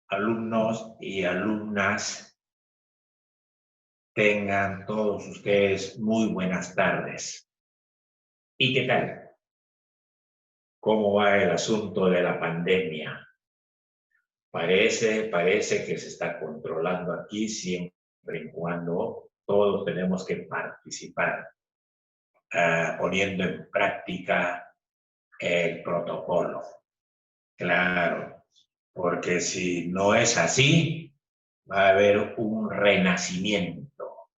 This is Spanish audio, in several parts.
alumnos y alumnas, tengan todos ustedes muy buenas tardes. ¿Y qué tal? ¿Cómo va el asunto de la pandemia? Parece que se está controlando aquí siempre y cuando todos tenemos que participar, poniendo en práctica el protocolo. Claro, porque si no es así, va a haber un renacimiento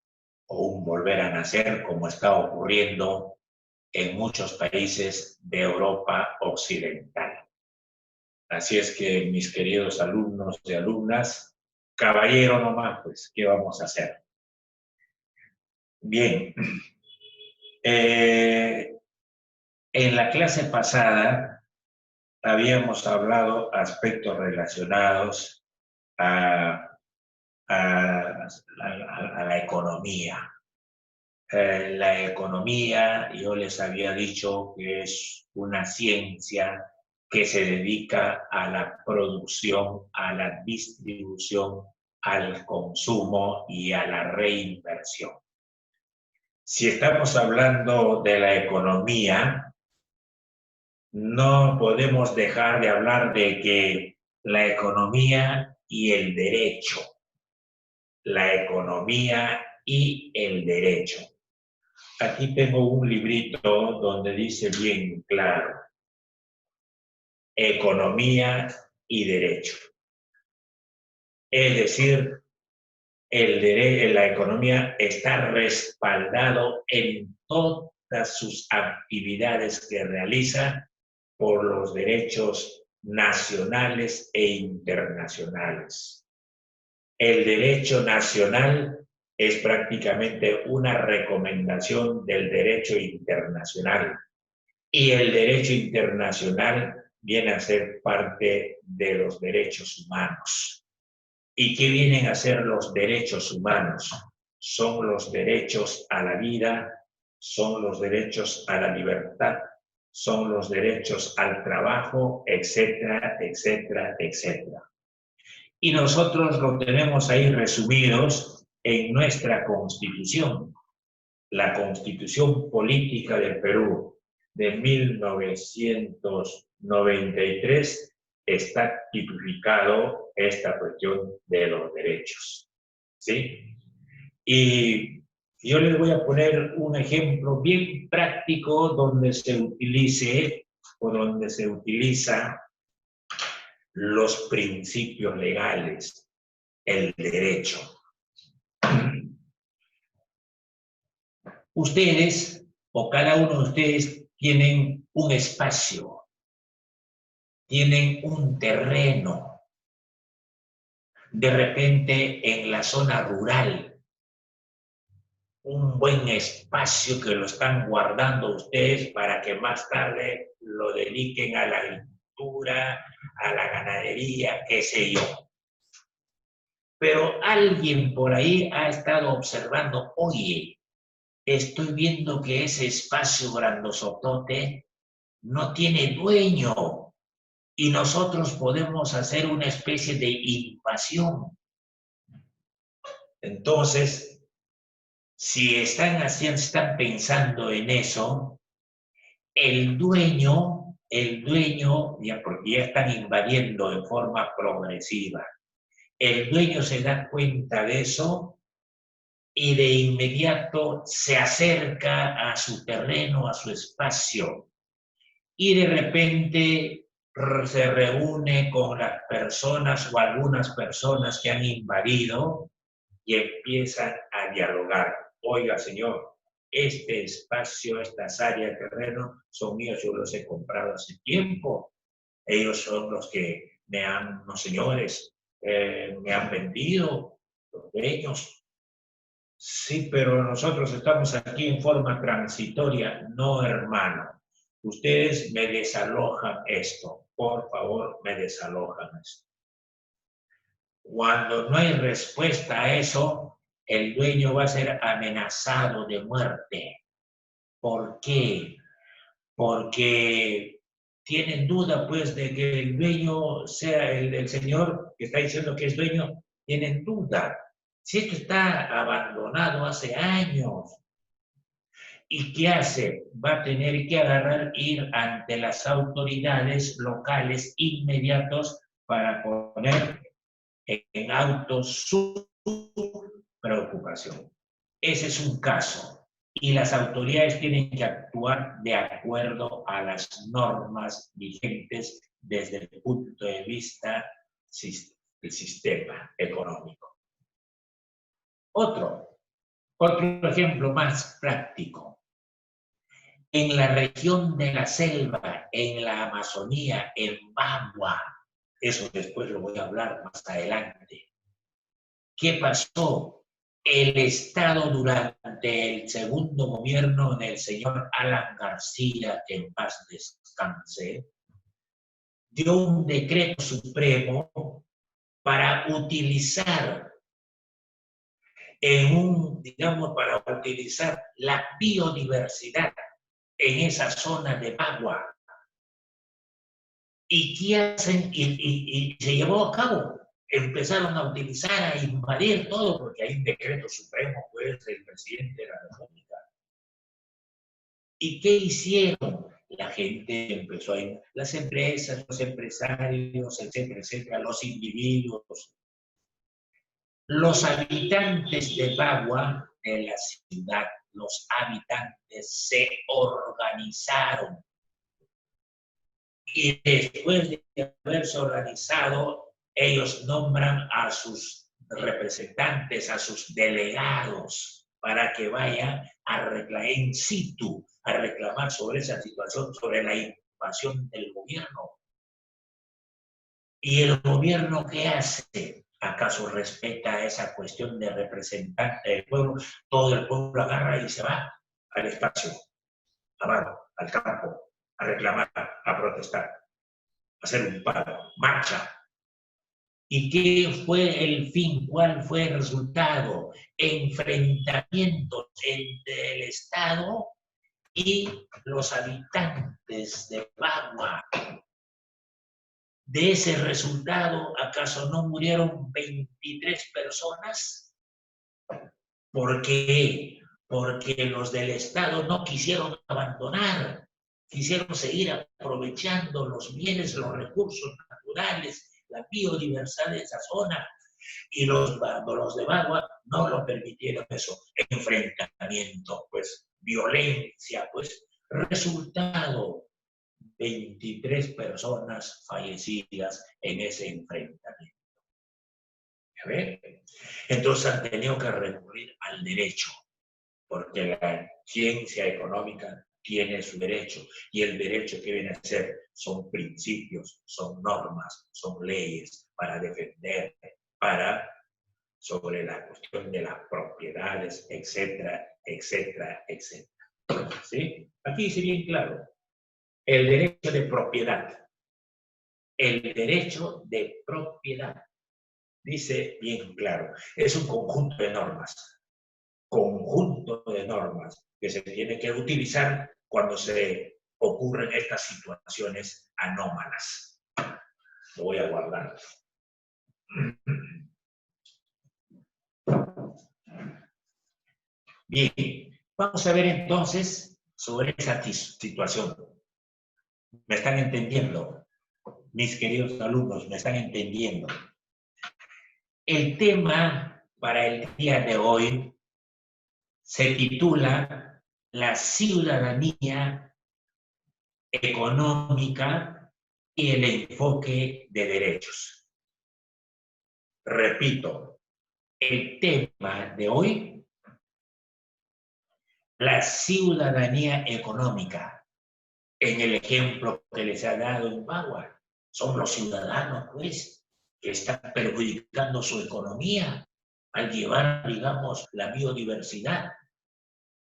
o un volver a nacer como está ocurriendo en muchos países de Europa occidental. Así es que, mis queridos alumnos y alumnas, caballero nomás, pues, ¿qué vamos a hacer? Bien, en la clase pasada habíamos hablado aspectos relacionados a, a la economía. La economía, yo les había dicho que es una ciencia que se dedica a la producción, a la distribución, al consumo y a la reinversión. Si estamos hablando de la economía, no podemos dejar de hablar de que la economía y el derecho, la economía y el derecho. Aquí tengo un librito donde dice bien claro, economía y derecho. Es decir, la economía está respaldado en todas sus actividades que realiza por los derechos nacionales e internacionales. El derecho nacional es prácticamente una recomendación del derecho internacional y el derecho internacional viene a ser parte de los derechos humanos. ¿Y qué vienen a ser los derechos humanos? Son los derechos a la vida, son los derechos a la libertad, son los derechos al trabajo, etcétera, etcétera, etcétera. Y nosotros lo tenemos ahí resumidos en nuestra Constitución, la Constitución Política del Perú de 1993, está tipificado esta cuestión de los derechos, ¿sí? Y yo les voy a poner un ejemplo bien práctico donde se utilice o donde se utiliza los principios legales, el derecho. Ustedes, o cada uno de ustedes, tienen un espacio, tienen un terreno, de repente en la zona rural, un buen espacio que lo están guardando ustedes para que más tarde lo dediquen a la agricultura, a la ganadería, qué sé yo. Pero alguien por ahí ha estado observando, oye, estoy viendo que ese espacio grandosotote no tiene dueño y nosotros podemos hacer una especie de invasión. Entonces, si están pensando en eso, el dueño, ya porque ya están invadiendo de forma progresiva, el dueño se da cuenta de eso y de inmediato se acerca a su terreno, a su espacio, y de repente se reúne con las personas o algunas personas que han invadido y empiezan a dialogar. Oiga, señor, este espacio, estas áreas de terreno son míos, yo los he comprado hace tiempo. Ellos son los que los señores, me han vendido, los dueños. Sí, pero nosotros estamos aquí en forma transitoria. No, hermano. Ustedes me desalojan esto. Por favor, me desalojan esto. Cuando no hay respuesta a eso, el dueño va a ser amenazado de muerte. ¿Por qué? Porque tienen duda, pues, de que el dueño sea el señor que está diciendo que es dueño, tienen duda. Si esto está abandonado hace años, ¿y qué hace? Va a tener que agarrar, ir ante las autoridades locales inmediatos para poner en auto su preocupación. Ese es un caso. Y las autoridades tienen que actuar de acuerdo a las normas vigentes desde el punto de vista del sistema económico. Otro ejemplo más práctico. En la región de la selva, en la Amazonía, en Bagua, eso después lo voy a hablar más adelante. ¿Qué pasó? El Estado durante el segundo gobierno del señor Alan García, que en paz descanse, dio un decreto supremo para utilizar para utilizar la biodiversidad en esa zona de Bagua. ¿Y qué hacen? Y se llevó a cabo. Empezaron a utilizar, a invadir todo, porque hay un decreto supremo, pues, del presidente de la República. ¿Y qué hicieron? La gente empezó a ir, las empresas, los empresarios, etcétera, etcétera, los individuos. Los habitantes de Bagua, de la ciudad, los habitantes se organizaron. Y después de haberse organizado, ellos nombran a sus representantes, a sus delegados, para que vayan a reclamar in situ, a reclamar sobre esa situación, sobre la invasión del gobierno. ¿Y el gobierno qué hace? ¿Acaso respeta esa cuestión de representante del pueblo? Todo el pueblo agarra y se va al espacio, abajo, al campo, a reclamar, a protestar, hacer un paro, marcha. ¿Y qué fue el fin? ¿Cuál fue el resultado? Enfrentamientos entre el Estado y los habitantes de Bagua. De ese resultado, ¿acaso no murieron 23 personas? ¿Por qué? Porque los del Estado no quisieron abandonar, quisieron seguir aprovechando los bienes, los recursos naturales, la biodiversidad de esa zona, y los de Bagua no lo permitieron eso. Enfrentamiento, pues, violencia, pues, resultado, 23 personas fallecidas en ese enfrentamiento. ¿Ya ven? Entonces han tenido que recurrir al derecho, porque la ciencia económica tiene su derecho, y el derecho que viene a ser son principios, son normas, son leyes para defender, sobre la cuestión de las propiedades, etcétera, etcétera, etcétera. ¿Sí? Aquí dice bien claro, el derecho de propiedad. El derecho de propiedad. Dice bien claro, es un conjunto de normas que se tiene que utilizar cuando se ocurren estas situaciones anómalas. Lo voy a guardar. Bien, vamos a ver entonces sobre esa situación. ¿Me están entendiendo? Mis queridos alumnos, ¿me están entendiendo? El tema para el día de hoy se titula La ciudadanía económica y el enfoque de derechos. Repito, el tema de hoy, la ciudadanía económica. En el ejemplo que les ha dado en Bagua, son los ciudadanos, pues, que están perjudicando su economía al llevar, digamos, la biodiversidad,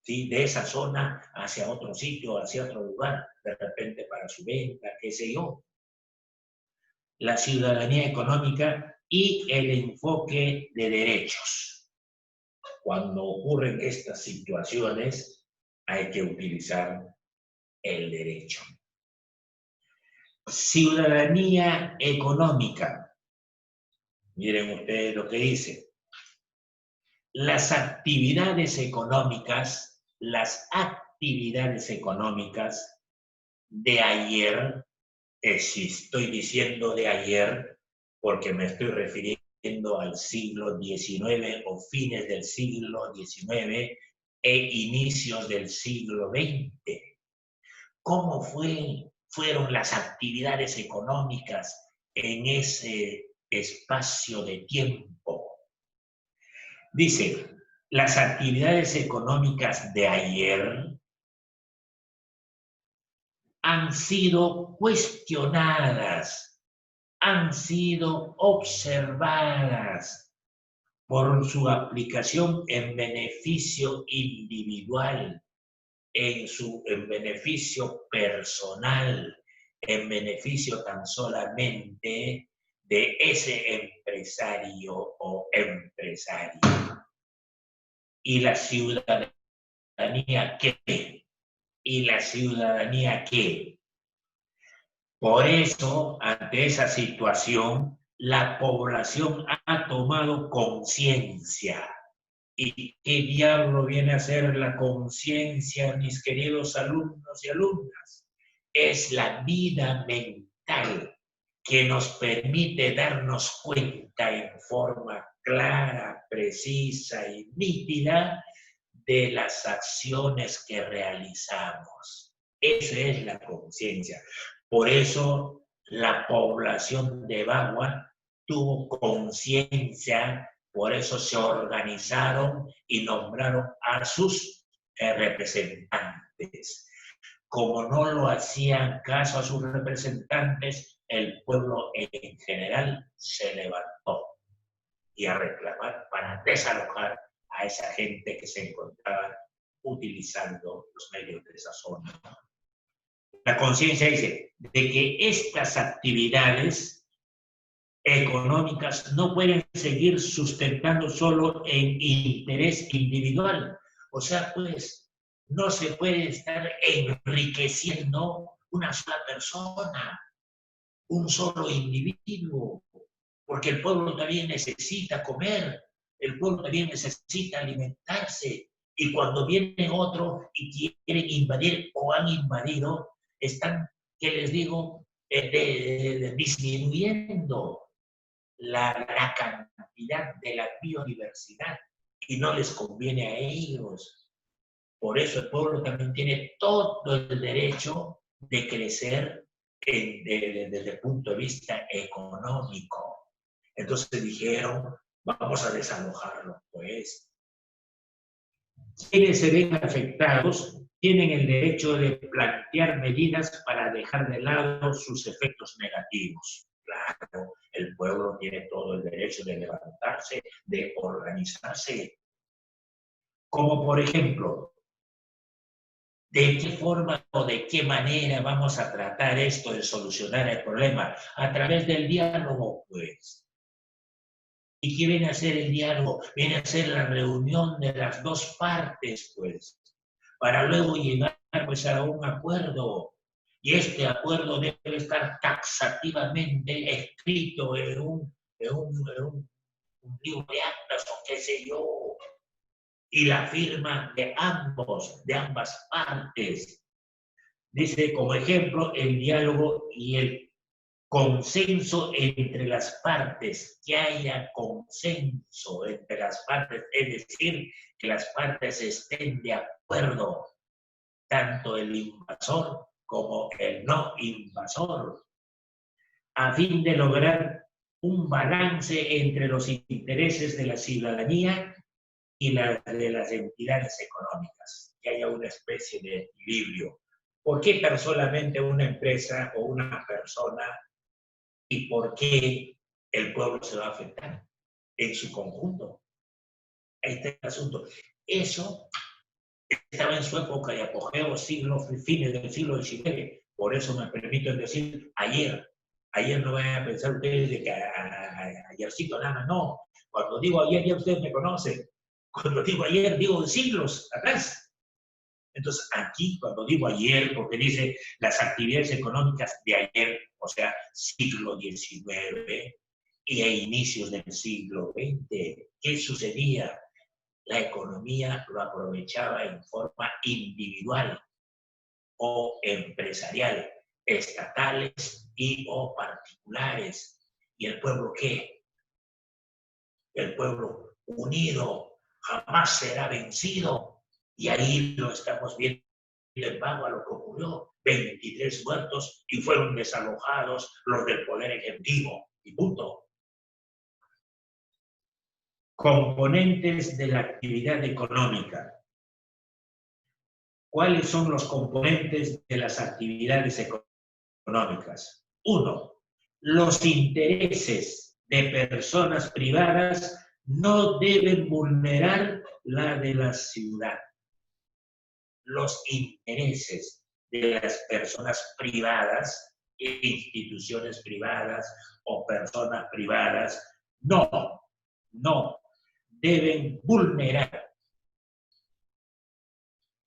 ¿sí?, de esa zona hacia otro sitio, hacia otro lugar, de repente para su venta, qué sé yo. La ciudadanía económica y el enfoque de derechos. Cuando ocurren estas situaciones, hay que utilizar el derecho. Ciudadanía económica. Miren ustedes lo que dice. Las actividades económicas de ayer, si estoy diciendo de ayer, porque me estoy refiriendo al siglo XIX o fines del siglo XIX e inicios del siglo XX. ¿Cómo fueron las actividades económicas en ese espacio de tiempo? Dice, las actividades económicas de ayer han sido cuestionadas, han sido observadas por su aplicación en beneficio individual, en beneficio personal, en beneficio tan solamente de ese empresario o empresaria. ¿Y la ciudadanía qué? ¿Y la ciudadanía qué? Por eso, ante esa situación, la población ha tomado conciencia. ¿Y qué diablo viene a ser la conciencia, mis queridos alumnos y alumnas? Es la vida mental que nos permite darnos cuenta en forma clara, precisa y nítida de las acciones que realizamos. Esa es la conciencia. Por eso la población de Bagua tuvo conciencia, por eso se organizaron y nombraron a sus representantes. Como no lo hacían caso a sus representantes, el pueblo en general se levantó y a reclamar para desalojar a esa gente que se encontraba utilizando los medios de esa zona. La conciencia dice de que estas actividades económicas no pueden seguir sustentando solo en interés individual. O sea, pues, no se puede estar enriqueciendo una sola persona, un solo individuo, porque el pueblo también necesita comer, el pueblo también necesita alimentarse, y cuando viene otro y quieren invadir o han invadido, están, ¿qué les digo?, disminuyendo la cantidad de la biodiversidad y no les conviene a ellos. Por eso el pueblo también tiene todo el derecho de crecer desde el punto de vista económico. Entonces dijeron, vamos a desalojarlo, pues. Quienes se ven afectados tienen el derecho de plantear medidas para dejar de lado sus efectos negativos. Claro, el pueblo tiene todo el derecho de levantarse, de organizarse. Como por ejemplo, ¿de qué forma o de qué manera vamos a tratar esto de solucionar el problema? A través del diálogo, pues. ¿Y qué viene a ser el diálogo? Viene a ser la reunión de las dos partes, pues, para luego llegar pues, a un acuerdo. Y este acuerdo debe estar taxativamente escrito en un libro de actas o qué sé yo, y la firma de ambas partes. Dice, como ejemplo, el diálogo y el consenso entre las partes, que haya consenso entre las partes, es decir, que las partes estén de acuerdo, tanto el invasor como el no invasor, a fin de lograr un balance entre los intereses de la ciudadanía y de las entidades económicas, que haya una especie de equilibrio. ¿Por qué tan solamente una empresa o una persona y por qué el pueblo se va a afectar en su conjunto? Ahí está el asunto. Eso estaba en su época de apogeo, fines del siglo XIX. Por eso me permito decir ayer. Ayer no vayan a pensar ustedes de que ayercito nada, no. Cuando digo ayer, ya ustedes me conocen. Cuando digo ayer, digo siglos atrás. Entonces, aquí, cuando digo ayer, porque dice las actividades económicas de ayer, o sea, siglo XIX y a inicios del siglo XX, ¿qué sucedía? La economía lo aprovechaba en forma individual o empresarial, estatales y o particulares. ¿Y el pueblo qué? El pueblo unido jamás será vencido. Y ahí lo estamos viendo en Bagua lo que ocurrió. 23 muertos y fueron desalojados los del poder ejecutivo. Y punto. Componentes de la actividad económica. ¿Cuáles son los componentes de las actividades económicas? 1. Los intereses de personas privadas no deben vulnerar la de la ciudad. Los intereses de las personas privadas, instituciones privadas o personas privadas, no deben vulnerar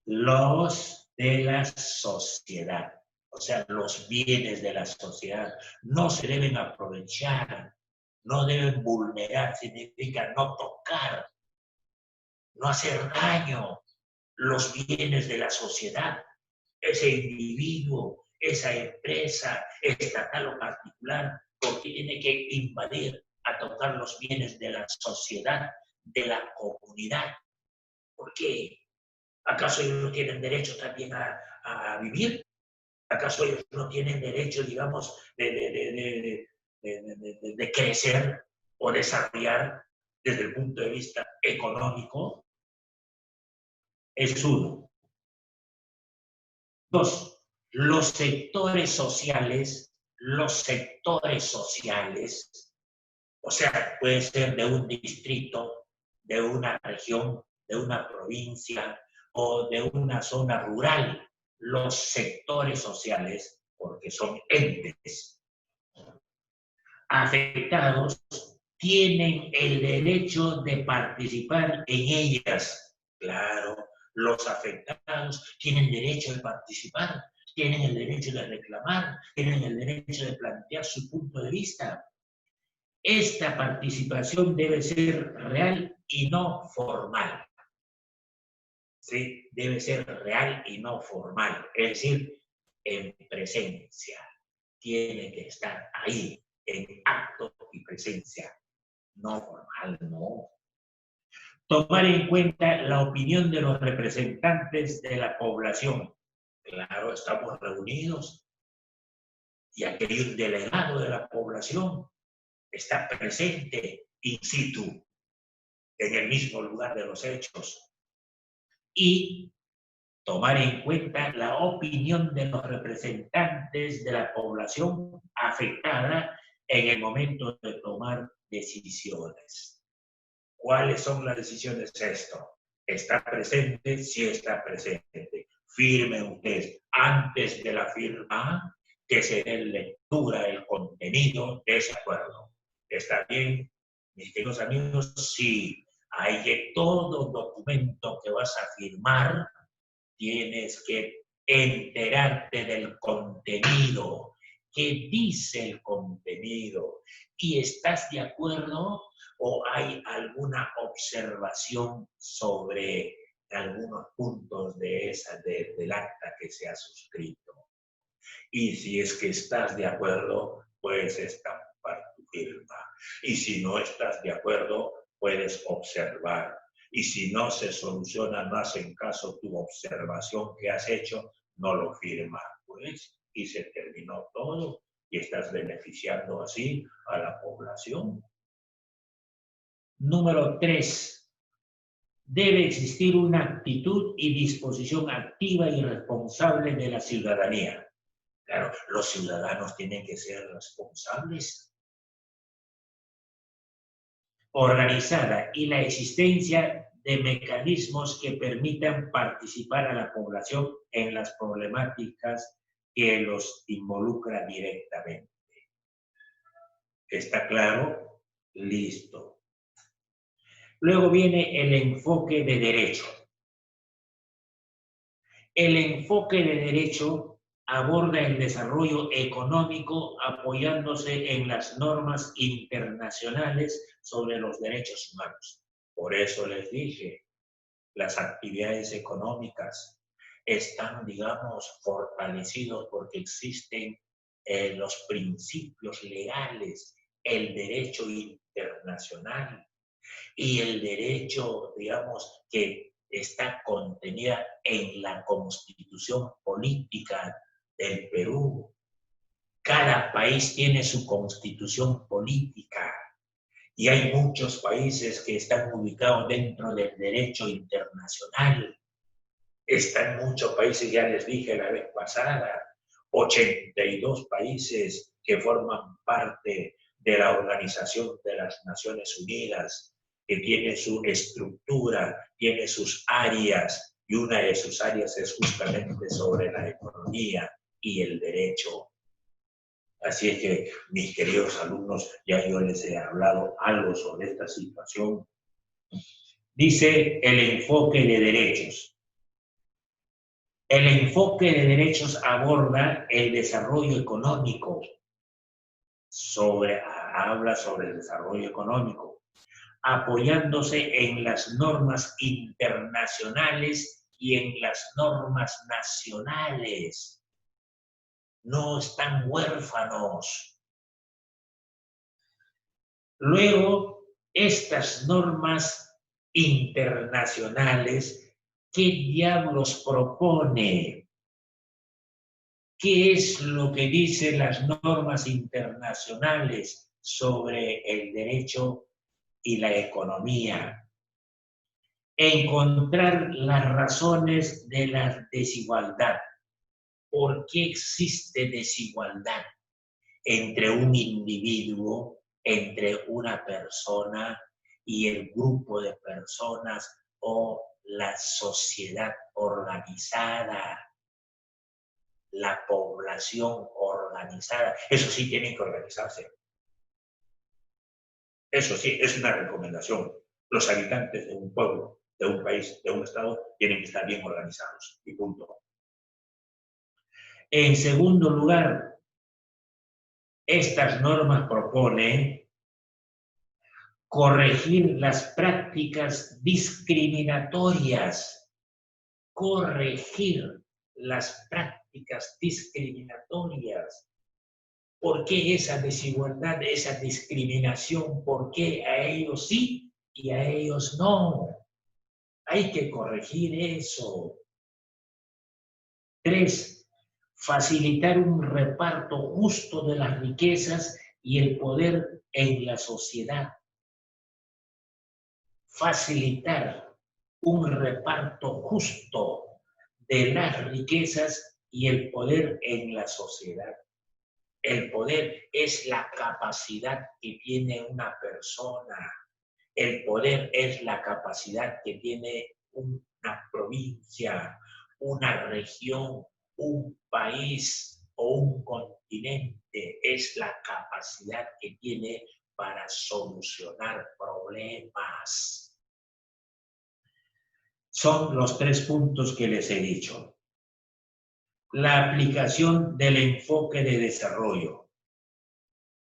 los de la sociedad. O sea, los bienes de la sociedad no se deben aprovechar, no deben vulnerar, significa no tocar, no hacer daño los bienes de la sociedad. Ese individuo, esa empresa, estatal o particular, porque tiene que invadir a tocar los bienes de la sociedad, de la comunidad. ¿Por qué? ¿Acaso ellos no tienen derecho también a vivir? ¿Acaso ellos no tienen derecho, digamos, de crecer o desarrollar desde el punto de vista económico? Es uno. 2. Los sectores sociales, o sea, puede ser de un distrito, de una región, de una provincia o de una zona rural, los sectores sociales, porque son entes afectados, tienen el derecho de participar en ellas. Claro, los afectados tienen derecho de participar, tienen el derecho de reclamar, tienen el derecho de plantear su punto de vista. Esta participación debe ser real y no formal. ¿Sí? Debe ser real y no formal, es decir, en presencia. Tiene que estar ahí, en acto y presencia, no formal, no. Tomar en cuenta la opinión de los representantes de la población. Claro, estamos reunidos y aquí hay un delegado de la población, está presente in situ, en el mismo lugar de los hechos. Y tomar en cuenta la opinión de los representantes de la población afectada en el momento de tomar decisiones. ¿Cuáles son las decisiones? Esto. ¿Está presente? Sí está presente. Firme usted. Antes de la firma, que se dé lectura el contenido de ese acuerdo. ¿Está bien? Mis queridos amigos, sí. Hay que todo documento que vas a firmar, tienes que enterarte del contenido. ¿Qué dice el contenido? ¿Y estás de acuerdo o hay alguna observación sobre algunos puntos del acta que se ha suscrito? Y si es que estás de acuerdo, puedes estampar tu firma. Y si no estás de acuerdo, puedes observar. Y si no se soluciona, no hacen caso tu observación que has hecho, no lo firmas, pues, y se terminó todo. Y estás beneficiando así a la población. Número 3. Debe existir una actitud y disposición activa y responsable de la ciudadanía. Claro, los ciudadanos tienen que ser responsables. Organizada y la existencia de mecanismos que permitan participar a la población en las problemáticas que los involucra directamente. ¿Está claro? Listo. Luego viene el enfoque de derecho. El enfoque de derecho aborda el desarrollo económico apoyándose en las normas internacionales sobre los derechos humanos. Por eso les dije, las actividades económicas están, digamos, fortalecidos porque existen los principios legales, el derecho internacional y el derecho, digamos, que está contenida en la Constitución Política del Perú. Cada país tiene su constitución política y hay muchos países que están ubicados dentro del derecho internacional. Están muchos países, ya les dije la vez pasada, 82 países que forman parte de la Organización de las Naciones Unidas, que tiene su estructura, tiene sus áreas, y una de sus áreas es justamente sobre la economía y el derecho. Así es que, mis queridos alumnos, ya yo les he hablado algo sobre esta situación. Dice el enfoque de derechos. El enfoque de derechos aborda el desarrollo económico, habla sobre el desarrollo económico, apoyándose en las normas internacionales y en las normas nacionales. No están huérfanos. Luego, estas normas internacionales, ¿qué diablos propone? ¿Qué es lo que dicen las normas internacionales sobre el derecho y la economía? Encontrar las razones de la desigualdad. ¿Por qué existe desigualdad entre un individuo, entre una persona y el grupo de personas o la sociedad organizada? La población organizada. Eso sí, tienen que organizarse. Eso sí, es una recomendación. Los habitantes de un pueblo, de un país, de un estado, tienen que estar bien organizados. Y punto. En segundo lugar, estas normas proponen corregir las prácticas discriminatorias. Corregir las prácticas discriminatorias. ¿Por qué esa desigualdad, esa discriminación? ¿Por qué a ellos sí y a ellos no? Hay que corregir eso. 3. Facilitar un reparto justo de las riquezas y el poder en la sociedad. Facilitar un reparto justo de las riquezas y el poder en la sociedad. El poder es la capacidad que tiene una persona. El poder es la capacidad que tiene una provincia, una región, un país o un continente. Es la capacidad que tiene para solucionar problemas. Son los 3 puntos que les he dicho. La aplicación del enfoque de desarrollo.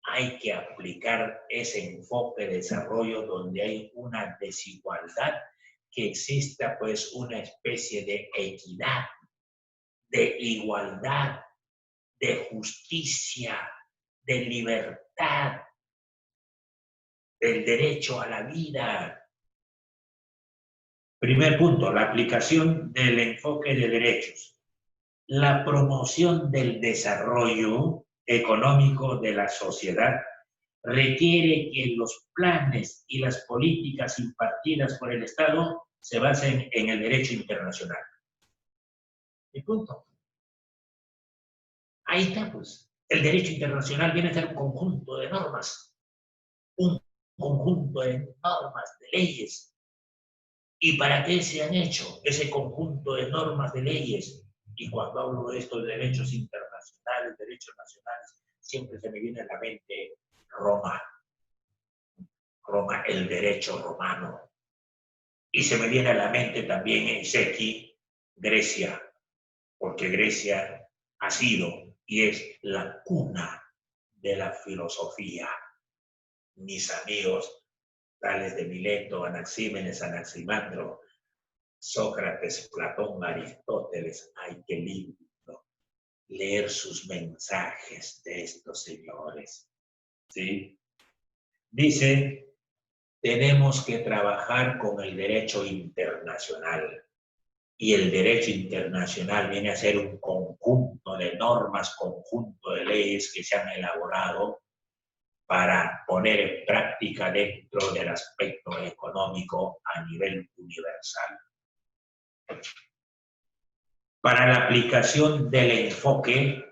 Hay que aplicar ese enfoque de desarrollo donde hay una desigualdad, que exista pues una especie de equidad, de igualdad, de justicia, de libertad, del derecho a la vida. Primer punto, la aplicación del enfoque de derechos. La promoción del desarrollo económico de la sociedad requiere que los planes y las políticas impartidas por el Estado se basen en el derecho internacional. Y punto. Ahí está, pues. El derecho internacional viene a ser un conjunto de normas, un conjunto de normas, de leyes. ¿Y para qué se han hecho ese conjunto de normas, de leyes? Y cuando hablo de estos derechos internacionales, derechos nacionales, siempre se me viene a la mente Roma. Roma, el derecho romano. Y se me viene a la mente también en Grecia. porque Grecia ha sido y es la cuna de la filosofía. Mis amigos, tales de Mileto, Anaxímenes, Anaximandro, Sócrates, Platón, Aristóteles, hay que leer sus mensajes de estos señores. ¿Sí? Dice, tenemos que trabajar con el derecho internacional. Y el derecho internacional viene a ser un conjunto de normas, conjunto de leyes que se han elaborado para poner en práctica dentro del aspecto económico a nivel universal. Para la aplicación del enfoque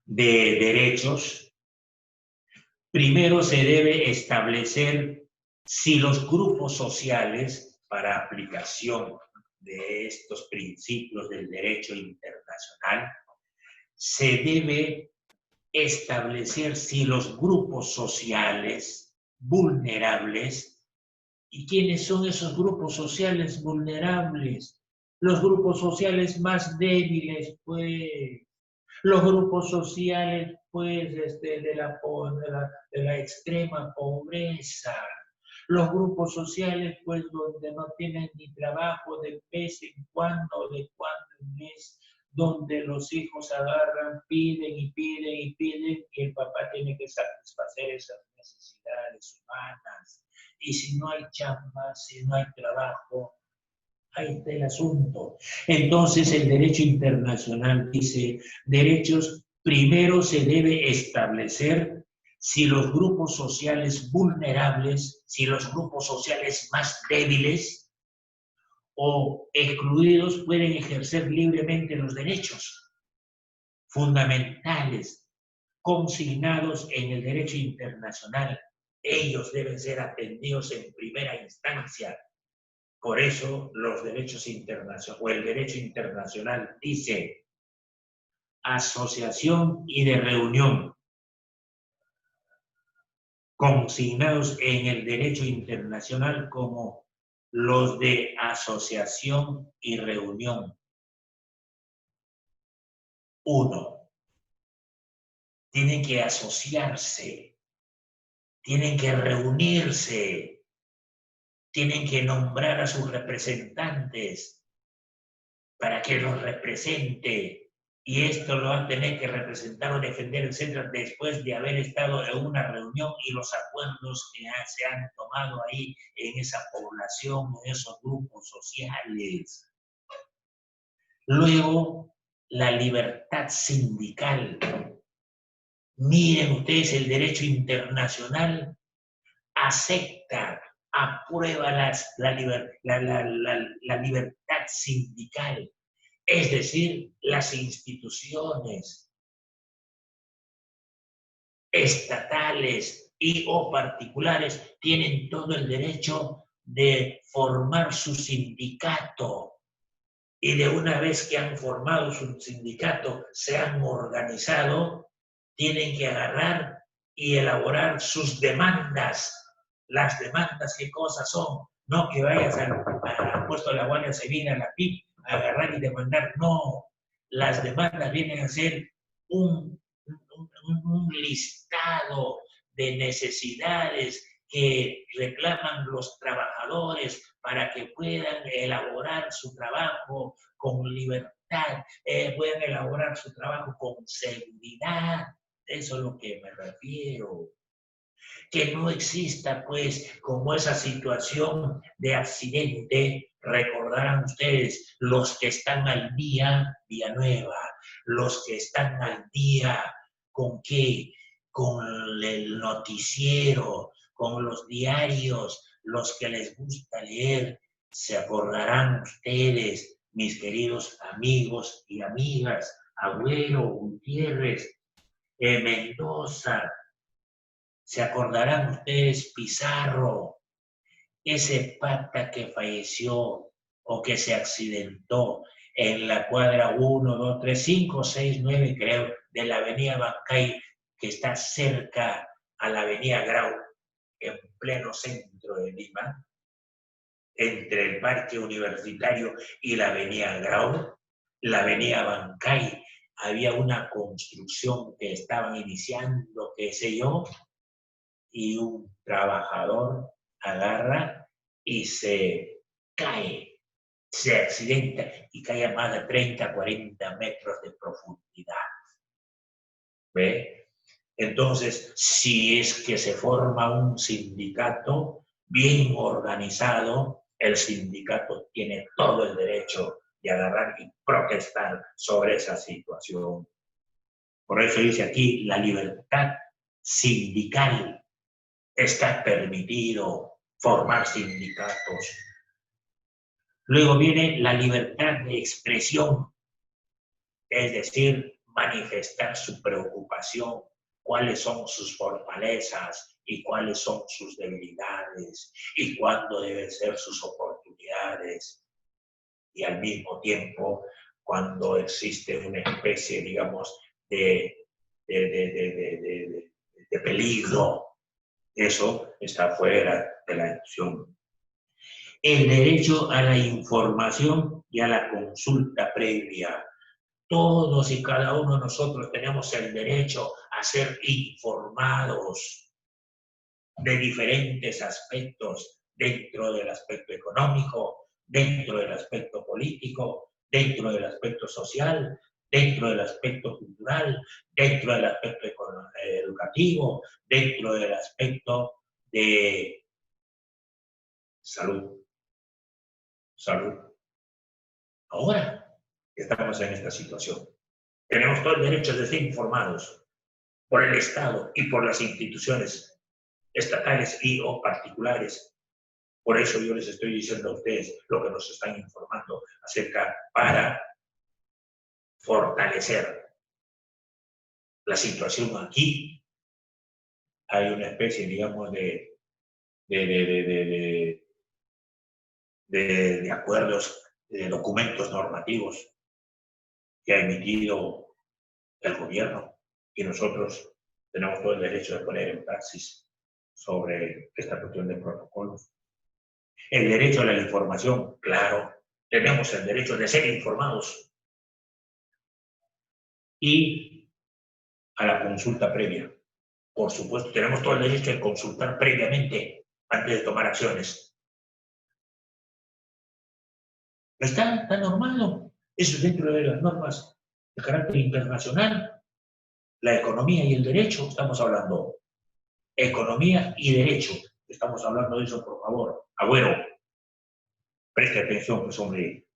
de derechos, primero se debe establecer si los grupos sociales, para aplicación de estos principios del derecho internacional, se debe establecer si los grupos sociales vulnerables, ¿y quiénes son esos grupos sociales vulnerables? Los grupos sociales más débiles, pues, los grupos sociales, pues, de la extrema pobreza, los grupos sociales, pues, donde no tienen ni trabajo de vez en cuando en mes, donde los hijos agarran, piden y piden y piden, y el papá tiene que satisfacer esas necesidades humanas. Y si no hay chamba, si no hay trabajo, ahí está el asunto. Entonces el derecho internacional dice, derechos, primero se debe establecer si los grupos sociales vulnerables, si los grupos sociales más débiles o excluidos pueden ejercer libremente los derechos fundamentales consignados en el derecho internacional. Ellos deben ser atendidos en primera instancia. Por eso los derechos internacionales, o el derecho internacional dice asociación y de reunión, consignados en el derecho internacional como los de asociación y reunión. 1. Tienen que asociarse, tienen que reunirse, tienen que nombrar a sus representantes para que los represente. Y esto lo van a tener que representar o defender, etcétera, después de haber estado en una reunión y los acuerdos que se han tomado ahí en esa población, en esos grupos sociales. Luego, la libertad sindical. Miren ustedes, el derecho internacional acepta, aprueba la libertad sindical. Es decir, las instituciones estatales y o particulares tienen todo el derecho de formar su sindicato. Y de una vez que han formado su sindicato, se han organizado, tienen que agarrar y elaborar sus demandas. Las demandas, ¿qué cosas son? No que vayas al puesto de la Guardia Civil, a la PIP, a agarrar y demandar. No, las demandas vienen a ser un listado de necesidades que reclaman los trabajadores para que puedan elaborar su trabajo con libertad, puedan elaborar su trabajo con seguridad. Eso es lo que me refiero. Que no exista, pues, como esa situación de accidente. Recordarán ustedes, los que están al día, Villanueva, los que están al día, ¿con qué? Con el noticiero, con los diarios, los que les gusta leer. Se acordarán ustedes, mis queridos amigos y amigas, Agüero, Gutiérrez, Mendoza, se acordarán ustedes, Pizarro, ese pata que falleció o que se accidentó en la cuadra 1, 2, 3, 5, 6, 9, creo, de la avenida Bancay, que está cerca a la avenida Grau, en pleno centro de Lima. entre el Parque Universitario y la Avenida Grau, la Avenida Bancay, había una construcción que estaban iniciando, qué sé yo, y un trabajador agarra y se cae, se accidenta y cae a más de 30, 40 metros de profundidad. ¿Ve? Entonces, si es que se forma un sindicato bien organizado, el sindicato tiene todo el derecho de agarrar y protestar sobre esa situación. Por eso dice aquí, la libertad sindical. Está permitido formar sindicatos. Luego viene la libertad de expresión, es decir, manifestar su preocupación, cuáles son sus fortalezas y cuáles son sus debilidades y cuándo deben ser sus oportunidades. Y al mismo tiempo, cuando existe una especie, digamos, de peligro, eso está fuera de la discusión. El derecho a la información y a la consulta previa. Todos y cada uno de nosotros tenemos el derecho a ser informados de diferentes aspectos, dentro del aspecto económico, dentro del aspecto político, dentro del aspecto social, dentro del aspecto cultural, dentro del aspecto educativo, dentro del aspecto de salud. Salud. Ahora estamos en esta situación. Tenemos todo el derecho de ser informados por el Estado y por las instituciones estatales y o particulares. Por eso yo les estoy diciendo a ustedes lo que nos están informando acerca para fortalecer la situación aquí. Hay una especie, digamos, de acuerdos, de documentos normativos que ha emitido el gobierno y nosotros tenemos todo el derecho de poner en praxis sobre esta cuestión de protocolos. El derecho a la información, claro, tenemos el derecho de ser informados y a la consulta previa. Por supuesto, tenemos todo el derecho de consultar previamente antes de tomar acciones. Está normado. Eso es dentro de las normas de carácter internacional. La economía y el derecho, estamos hablando. Economía y derecho. Estamos hablando de eso, por favor. Agüero, preste atención, pues, hombre.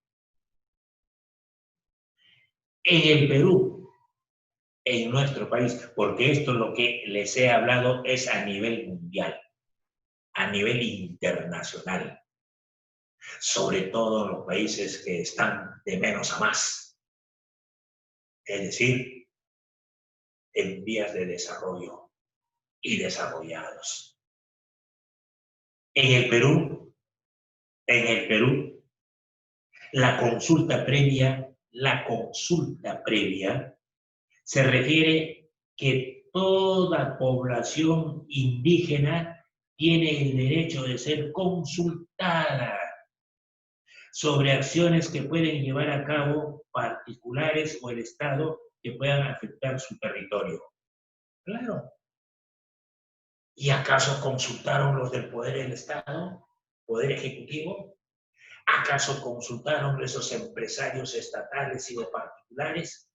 En el Perú, en nuestro país, porque esto lo que les he hablado es a nivel mundial, a nivel internacional, sobre todo en los países que están de menos a más, es decir, en vías de desarrollo y desarrollados. En el Perú, la consulta previa se refiere que toda población indígena tiene el derecho de ser consultada sobre acciones que pueden llevar a cabo particulares o el Estado que puedan afectar su territorio. Claro. ¿Y acaso consultaron los del poder del Estado, poder ejecutivo? ¿Acaso consultaron esos empresarios estatales y de particulares?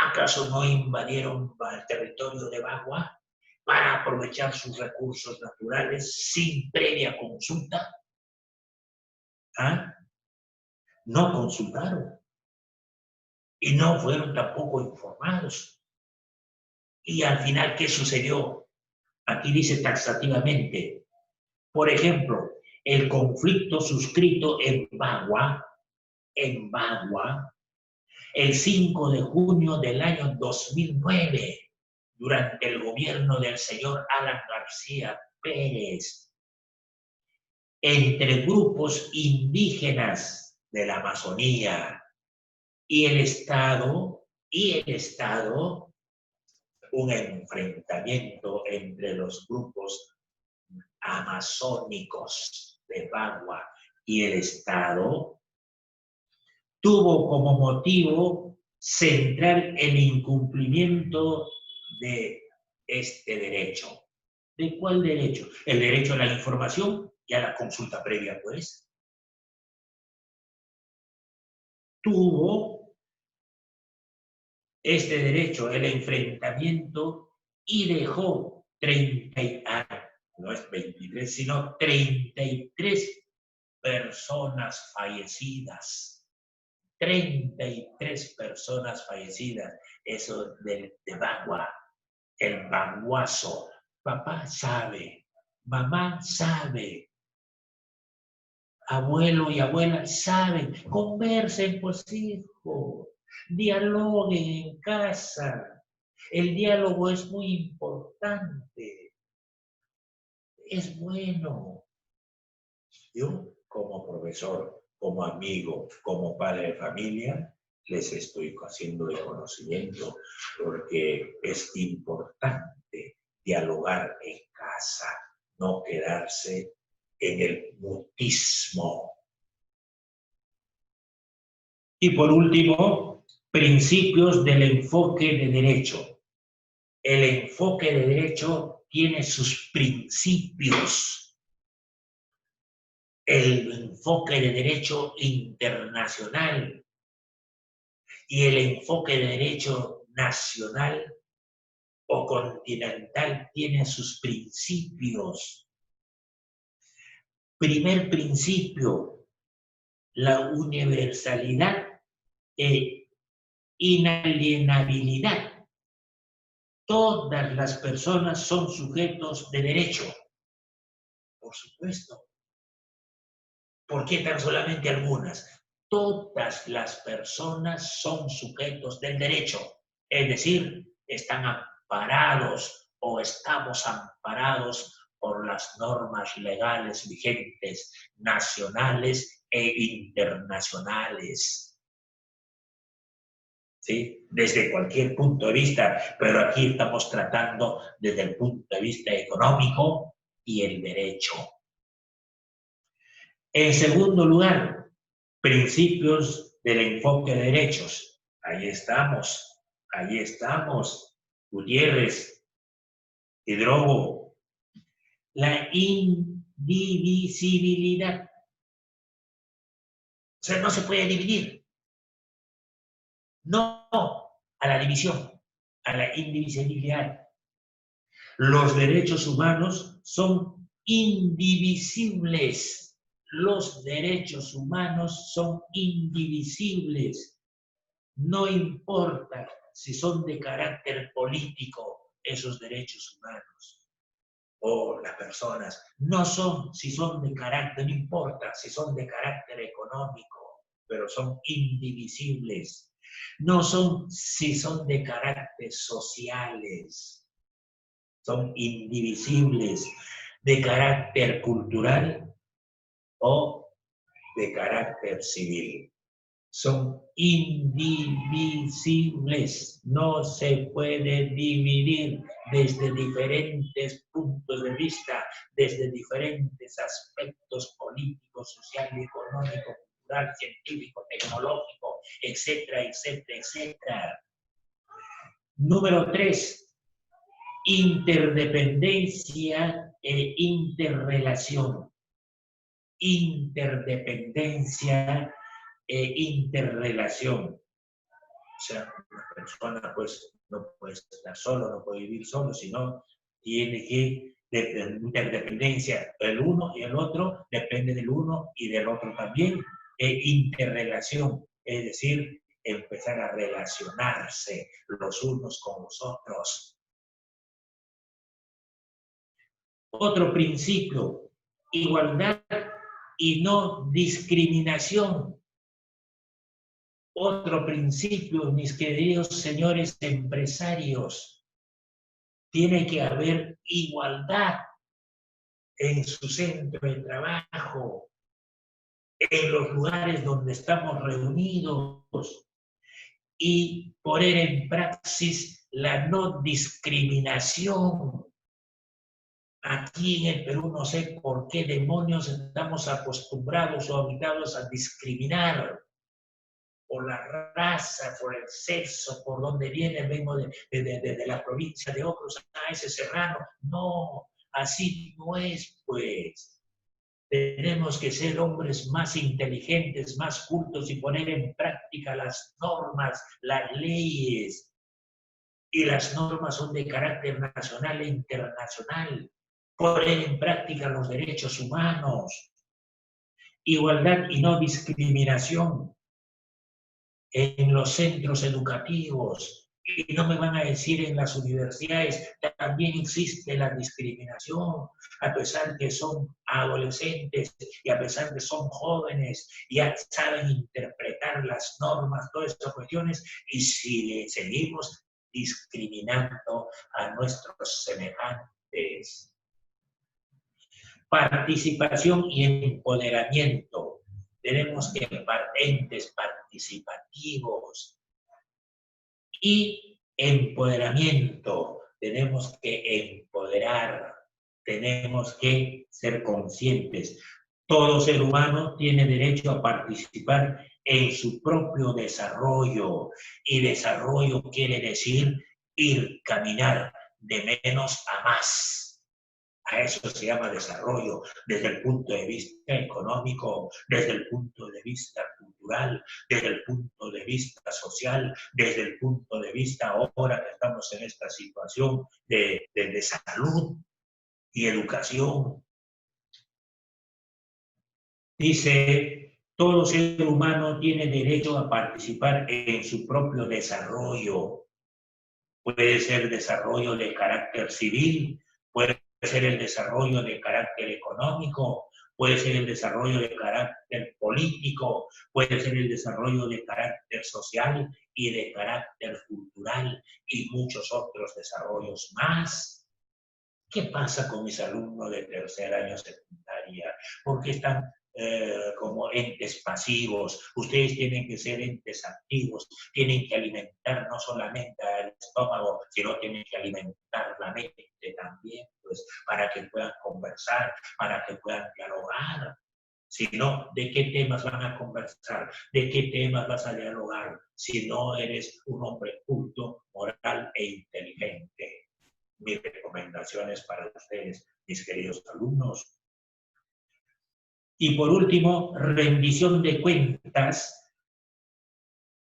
¿Acaso no invadieron el territorio de Bagua para aprovechar sus recursos naturales sin previa consulta? ¿Ah? No consultaron y no fueron tampoco informados. Y al final, ¿qué sucedió? Aquí dice taxativamente, por ejemplo, el conflicto suscrito en Bagua, el 5 de junio del año 2009, durante el gobierno del señor Alan García Pérez, entre grupos indígenas de la Amazonía y el Estado, un enfrentamiento entre los grupos amazónicos de Bagua y el Estado tuvo como motivo central el incumplimiento de este derecho. ¿De cuál derecho? El derecho a la información y a la consulta previa, pues. Tuvo este derecho el enfrentamiento y dejó 30, no es 23, sino 33 personas fallecidas. 33 personas fallecidas. Eso de Bagua, el baguazo. Papá sabe, mamá sabe, abuelo y abuela saben. Conversen, pues, hijos. Dialoguen en casa. El diálogo es muy importante. Es bueno. Yo, como profesor, como amigo, como padre de familia, les estoy haciendo el conocimiento porque es importante dialogar en casa, no quedarse en el mutismo. Y por último, principios del enfoque de derecho. El enfoque de derecho tiene sus principios. El enfoque de derecho internacional y el enfoque de derecho nacional o continental tiene sus principios. Primer principio, la universalidad e inalienabilidad. Todas las personas son sujetos de derecho. Por supuesto. ¿Por qué tan solamente algunas? Todas las personas son sujetos del derecho. Es decir, están amparados o estamos amparados por las normas legales vigentes, nacionales e internacionales. ¿Sí? Desde cualquier punto de vista, pero aquí estamos tratando desde el punto de vista económico y el derecho. En segundo lugar, principios del enfoque de derechos. Ahí estamos, Gutiérrez, Hidrogo. La indivisibilidad. O sea, no se puede dividir. No a la división, a la indivisibilidad. Los derechos humanos son indivisibles. Los derechos humanos son indivisibles. No importa si son de carácter político esos derechos humanos o las personas. No son si son de carácter, no importa si son de carácter económico, pero son indivisibles. No son si son de carácter sociales, son indivisibles, de carácter cultural o de carácter civil. Son indivisibles, no se puede dividir desde diferentes puntos de vista, desde diferentes aspectos políticos, social, económico, cultural, científico, tecnológico, etcétera, etcétera, etcétera. Número 3, interdependencia e interrelación. Interdependencia e interrelación. O sea, una persona pues no puede estar solo, no puede vivir solo, sino tiene que interdependencia. El uno y el otro depende del uno y del otro también. E interrelación, es decir, empezar a relacionarse los unos con los otros. Otro principio, igualdad y no discriminación. Otro principio, mis queridos señores empresarios, tiene que haber igualdad en su centro de trabajo, en los lugares donde estamos reunidos y poner en praxis la no discriminación. Aquí en el Perú no sé por qué demonios estamos acostumbrados o habituados a discriminar por la raza, por el sexo, por dónde viene, vengo de la provincia de Ocros, ese serrano. No, así no es, pues. Tenemos que ser hombres más inteligentes, más cultos y poner en práctica las normas, las leyes. Y las normas son de carácter nacional e internacional. Poner en práctica los derechos humanos, igualdad y no discriminación en los centros educativos. Y no me van a decir en las universidades, también existe la discriminación, a pesar que son adolescentes y a pesar que son jóvenes, ya saben interpretar las normas, todas estas cuestiones, y si seguimos discriminando a nuestros semejantes. Participación y empoderamiento. Tenemos que ser entes participativos y empoderamiento. Tenemos que empoderar, tenemos que ser conscientes. Todo ser humano tiene derecho a participar en su propio desarrollo y desarrollo quiere decir ir, caminar de menos a más. A eso se llama desarrollo desde el punto de vista económico, desde el punto de vista cultural, desde el punto de vista social, desde el punto de vista ahora que estamos en esta situación de salud y educación. Dice, todo ser humano tiene derecho a participar en su propio desarrollo. Puede ser desarrollo de carácter civil, puede ser el desarrollo de carácter económico, puede ser el desarrollo de carácter político, puede ser el desarrollo de carácter social y de carácter cultural y muchos otros desarrollos más. ¿Qué pasa con mis alumnos de tercer año secundaria? ¿Por qué están como entes pasivos? Ustedes tienen que ser entes activos, tienen que alimentar no solamente al estómago, sino tienen que alimentar la mente también, pues, para que puedan conversar, para que puedan dialogar. Si no, ¿de qué temas van a conversar? ¿De qué temas vas a dialogar? Si no eres un hombre culto, moral e inteligente. Mis recomendaciones para ustedes, mis queridos alumnos. Y por último, rendición de cuentas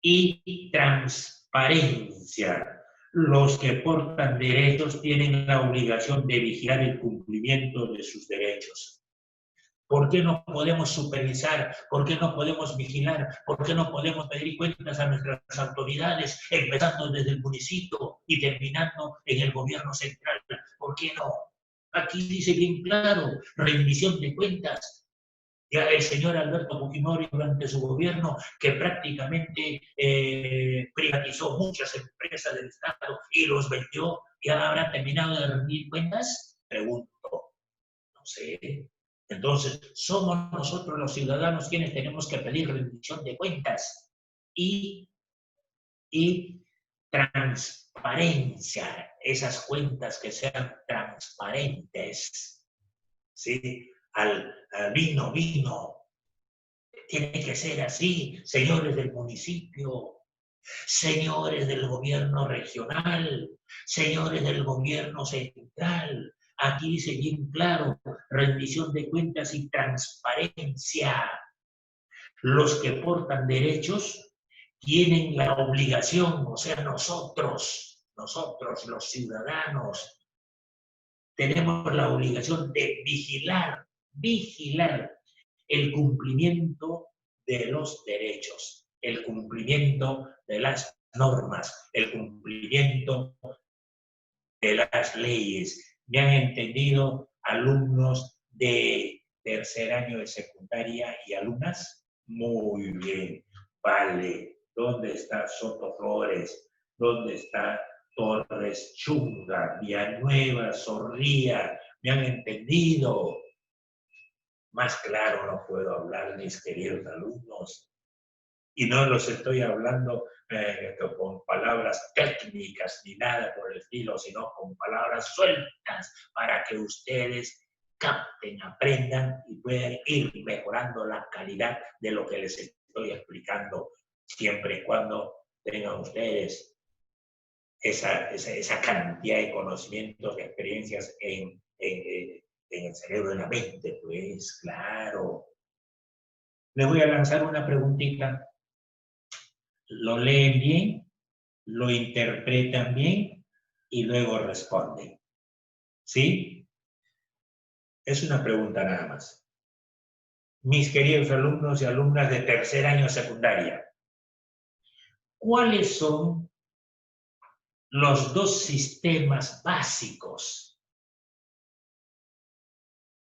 y transparencia. Los que portan derechos tienen la obligación de vigilar el cumplimiento de sus derechos. ¿Por qué no podemos supervisar? ¿Por qué no podemos vigilar? ¿Por qué no podemos pedir cuentas a nuestras autoridades, empezando desde el municipio y terminando en el gobierno central? ¿Por qué no? Aquí dice bien claro, rendición de cuentas. Ya el señor Alberto Fujimori durante su gobierno, que prácticamente privatizó muchas empresas del Estado y los vendió, ¿ya habrá terminado de rendir cuentas? Pregunto. No sé. Entonces, somos nosotros los ciudadanos quienes tenemos que pedir rendición de cuentas y, y transparencia, esas cuentas que sean transparentes, ¿sí? Al vino, tiene que ser así, señores del municipio, señores del gobierno regional, señores del gobierno central. Aquí dice bien claro, rendición de cuentas y transparencia. Los que portan derechos tienen la obligación, o sea, nosotros los ciudadanos, tenemos la obligación de vigilar el cumplimiento de los derechos, el cumplimiento de las normas, el cumplimiento de las leyes. ¿Me han entendido alumnos de tercer año de secundaria y alumnas? Muy bien, vale. ¿Dónde está Soto Flores? ¿Dónde está Torres Chunga, Villanueva, Zorrilla? ¿Me han entendido? Más claro no puedo hablar, mis queridos alumnos. Y no los estoy hablando con palabras técnicas ni nada por el estilo, sino con palabras sueltas para que ustedes capten, aprendan y puedan ir mejorando la calidad de lo que les estoy explicando, siempre y cuando tengan ustedes esa cantidad de conocimientos, de experiencias en el cerebro, en la mente, pues claro. Les voy a lanzar una preguntita. Lo leen bien, lo interpretan bien y luego responden. ¿Sí? Es una pregunta nada más. Mis queridos alumnos y alumnas de tercer año secundaria, ¿cuáles son los dos sistemas básicos?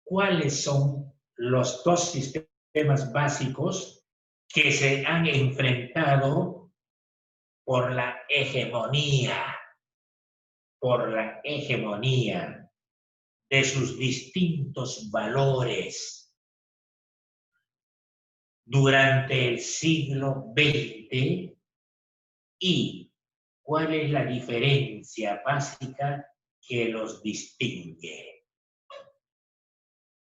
¿Cuáles son los dos sistemas básicos que se han enfrentado por la hegemonía de sus distintos valores durante el siglo XX y cuál es la diferencia básica que los distingue?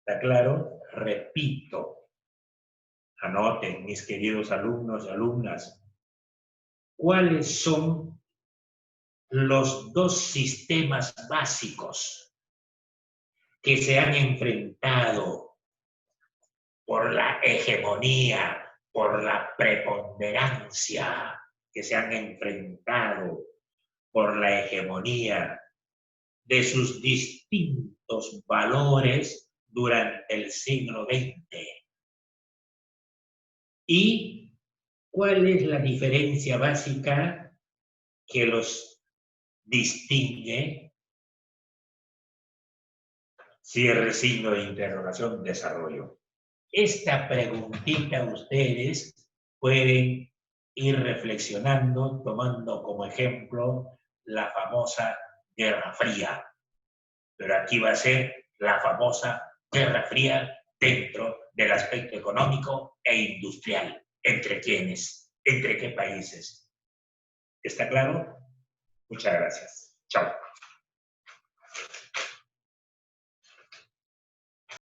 ¿Está claro? Repito, anoten, mis queridos alumnos y alumnas, ¿cuáles son los dos sistemas básicos que se han enfrentado por la hegemonía, por la preponderancia, que se han enfrentado por la hegemonía de sus distintos valores durante el siglo XX? ¿Y cuál es la diferencia básica que los distingue? Cierre, signo de interrogación, desarrollo. Esta preguntita ustedes pueden ir reflexionando, tomando como ejemplo la famosa Guerra Fría. Pero aquí va a ser la famosa Guerra Fría dentro del aspecto económico e industrial. ¿Entre quiénes? ¿Entre qué países? ¿Está claro? Muchas gracias. Chao.